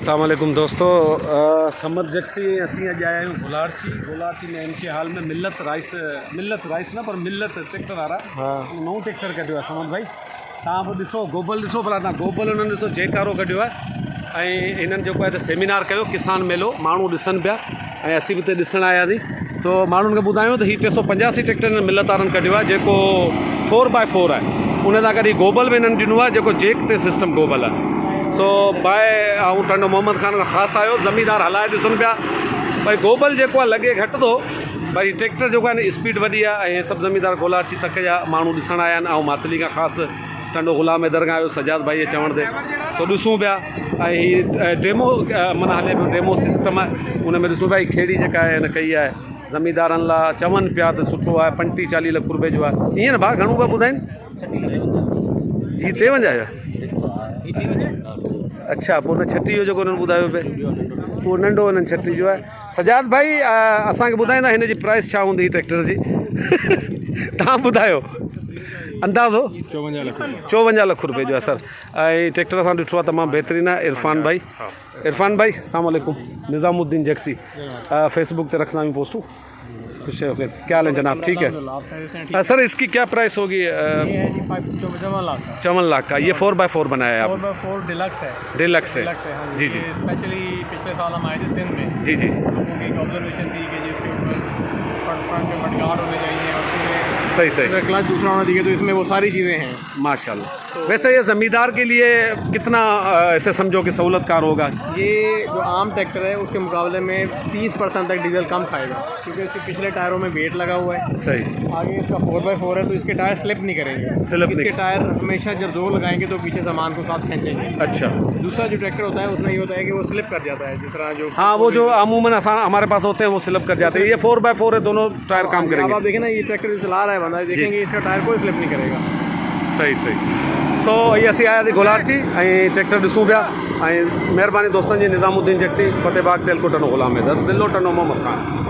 अस्सलाम वालेकुम दोस्तों, समर जक्सी असीं अॼु आया आहियूं गुलारची में MC हाल में मिलत राइस न पर मिलत ट्रैक्टर वारा नओं ट्रैक्टर कढियो आहे समर भाई। तव्हां बि ॾिसो गोबल ॾिसो भला, तव्हां गोबल हुननि ॾिसो जेकारो कढियो आहे। ऐं हिननि जेको आहे सेमिनार कयो किसान मेलो, माण्हू ॾिसनि पिया ऐं असीं बि हिते ॾिसण आयासीं। सो माण्हुनि खे ॿुधायूं त हीउ 385 ट्रैक्टर हिननि मिलत वारनि कढियो आहे जेको 4x4 आहे। उन सां गॾु गोबल में हिननि ॾिनो आहे जेको जेक ते सिस्टम गोबल आहे। सो बाए ऐं टंडो मोहम्मद ख़ान खां ख़ासि आयो, ज़मीदार हलाए ॾिसनि पिया भई गोबल जेको आहे लॻे घटि थो, भई ट्रैक्टर जेको आहे न स्पीड वॾी आहे। ऐं सभु ज़मीदार गुलारची तक जा माण्हू ॾिसण आया आहिनि। ऐं मातली खां ख़ासि टंडो ग़ुलाम हैदर खां आयो, सजाद भाई जे चवण ते। सो ॾिसूं पिया ऐं हीअ डेमो माना हले पियो, डेमो सिस्टम आहे। उन में ॾिसूं पिया खेड़ी जेका आहे हिन कई आहे ज़मीदारनि लाइ, चवनि पिया त सुठो आहे। 35-40 लख रुपए जो आहे ईअं न भाउ, घणो पिया ॿुधाइनि? हीअ 53 आहे। अच्छा, पोइ हुन 36 जो जेको हुननि ॿुधायो पिए उहो नंढो हुननि 36 जो आहे। सजाद भाई असांखे ॿुधाईंदा हिन जी प्राइस छा हूंदी ट्रैक्टर जी? तव्हां ॿुधायो अंदाज़ो। 54 लख रुपए जो आहे सर। ऐं ट्रैक्टर असां ॾिठो आहे तमामु बहितरीनु आहे। इरफान भाई अस्सलाम वालेकुम, निज़ामुद्दीन जक्सी फेसबुक पे रखना भी पोस्टू। खुश है, क्या हाल है जनाब? ठीक है सर, इसकी क्या प्राइस होगी? 54 लाख का। ये 4x4 बनाया है आप? 4x4 डिलक्स है। डिलक्स है जी जी। स्पेशली पिछले साल हम आए थे सिंध में जी जी। लोगों की एक ऑब्जर्वेशन थी कि जिसके ऊपर फ्रंट में मडगार्ड होने चाहिए और सही क्लच दूसरा होना चाहिए, तो इसमें वो सारी चीज़ें हैं माशाल्लाह। वैसे ये ज़मींदार के लिए कितना ऐसे समझो कि सहूलतकार होगा? ये जो आम ट्रैक्टर है उसके मुकाबले में 30% तक डीजल कम खाएगा, क्योंकि इसके पिछले टायरों में वेट लगा हुआ है। सही। आगे इसका 4x4 है तो इसके टायर स्लिप नहीं करेंगे। इसके टायर हमेशा जब जोर लगाएंगे तो पीछे सामान को साथ खींचेंगे। अच्छा। दूसरा जो ट्रैक्टर होता है उसमें ये होता है कि वो स्लिप कर जाता है, जिस तरह जो वो जो अमूमन हमारे पास होते हैं वो स्लिप कर जाते हैं। ये 4x4 है, दोनों टायर काम करेंगे। आप देखें ना, ये ट्रैक्टर जो चला रहा है बंदा, देखेंगे इसका टायर कोई स्लिप नहीं करेगा। सही। सो ये असीं आया गुलारची ऐं ट्रैक्टर ॾिसूं पिया। ऐं महिरबानी दोस्तनि जी, निज़ामुद्दीन जक्सी, फतेहबाग, तेलकोट, टंडो ग़ुलाम हैदर, ज़िलो टंडो मोहम्मद ख़ान।